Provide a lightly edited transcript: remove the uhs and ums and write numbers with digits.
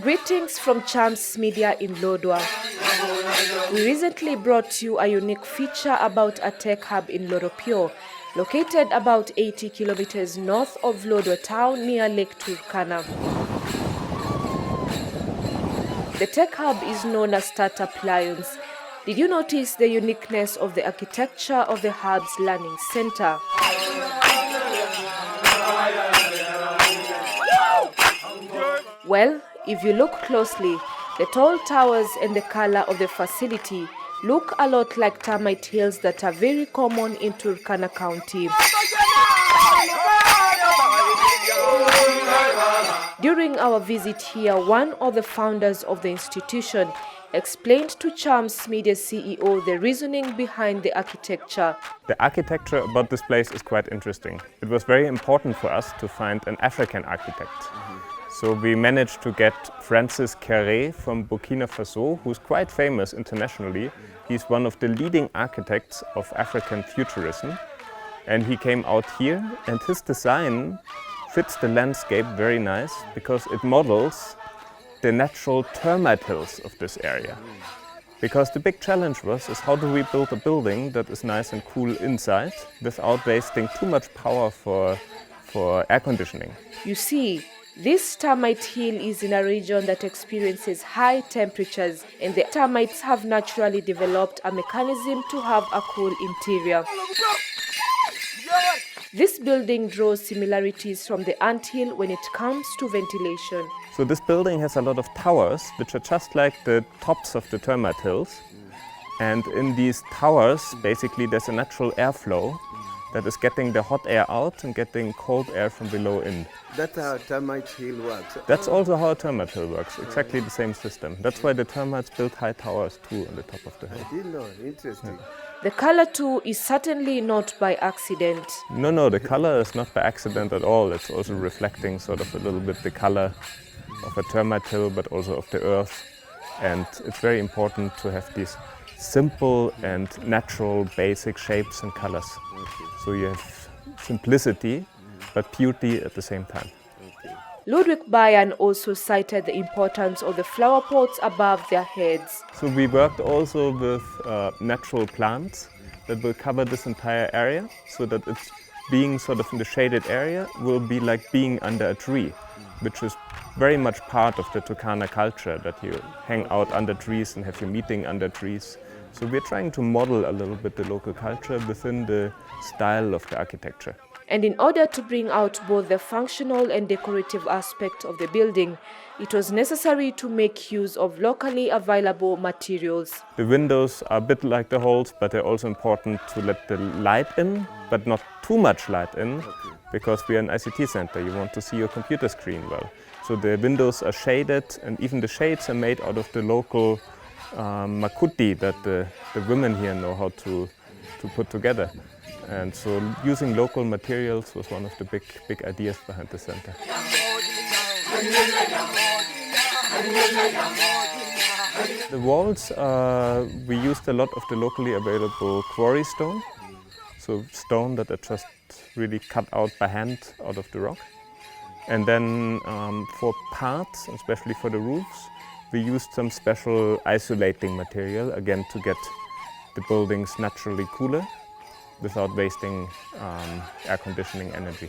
Greetings from Chams Media in Lodwar. We recently brought you a unique feature about a tech hub in Loropio, located about 80 kilometers north of Lodwar town near Lake Turkana. The tech hub is known as Startup Lions. Did you notice the uniqueness of the architecture of the hub's learning center? Well, if you look closely, the tall towers and the color of the facility look a lot like Termite Hills that are very common in Turkana County. During our visit here, one of the founders of the institution explained to Chams Media CEO the reasoning behind the architecture. The architecture about this place is quite interesting. It was very important for us to find an African architect. So we managed to get Francis Carré from Burkina Faso, who's quite famous internationally. He's one of the leading architects of African futurism. And he came out here, and his design fits the landscape very nice because it models the natural Termite Hills of this area. Because the big challenge is how do we build a building that is nice and cool inside without wasting too much power for air conditioning. You see, this termite hill is in a region that experiences high temperatures, and the termites have naturally developed a mechanism to have a cool interior. This building draws similarities from the anthill when it comes to ventilation. So this building has a lot of towers, which are just like the tops of the termite hills. And in these towers, basically, there's a natural airflow that is getting the hot air out and getting cold air from below in. That's how a termite hill works? That's also how a termite hill works, exactly the same system. That's why the termites build high towers too on the top of the hill. I didn't know, interesting. Yeah. The color too is certainly not by accident. No, the color is not by accident at all. It's also reflecting sort of a little bit the color of a termite hill, but also of the earth. And it's very important to have these simple and natural basic shapes and colors. Okay. So you have simplicity, but beauty at the same time. Okay. Ludwig Bayern also cited the importance of the flower pots above their heads. So we worked also with natural plants that will cover this entire area, so that it's being sort of in the shaded area will be like being under a tree, which is very much part of the Turkana culture, that you hang out under trees and have your meeting under trees. So we're trying to model a little bit the local culture within the style of the architecture. And in order to bring out both the functional and decorative aspect of the building, it was necessary to make use of locally available materials. The windows are a bit like the holes, but they're also important to let the light in, but not too much light in, because we are an ICT center. You want to see your computer screen well. So the windows are shaded, and even the shades are made out of the local makuti that the women here know how to put together. And so using local materials was one of the big ideas behind the center. The walls, we used a lot of the locally available quarry stone. So stone that are just really cut out by hand out of the rock. And then for parts, especially for the roofs, we used some special isolating material, again to get the buildings naturally cooler without wasting air conditioning energy.